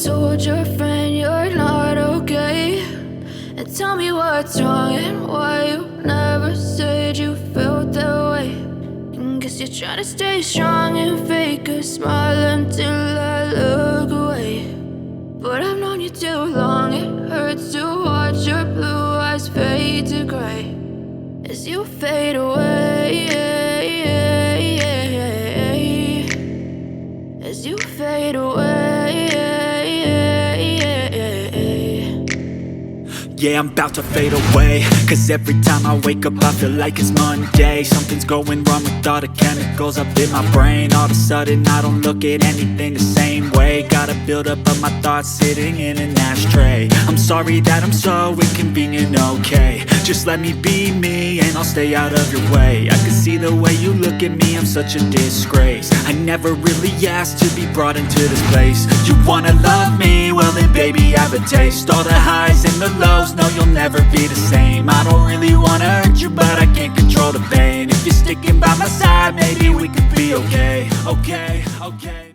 told your friend you're not okay? And tell me what's wrong and why you never said you felt that way. And guess you're trying to stay strong and fake a smile until I look away. But I've known you too long, it hurts to watch your blue eyes fade to gray as you fade away, as you fade away. Yeah, I'm about to fade away, cause every time I wake up I feel like it's Monday. Something's going wrong with all the chemicals up in my brain. All of a sudden I don't look at anything the same way. Got a buildup of my thoughts sitting in an ashtray. I'm sorry that I'm so inconvenient, okay? Just let me be me and I'll stay out of your way. I can see the way you look at me, I'm such a disgrace. I never really asked to be brought into this place. You wanna love me? Well then baby I have a taste. All the highs and the lows, no you'll never be the same. I don't really wanna hurt you but I can't control the pain. If you're sticking by my side maybe we could be okay, okay, okay.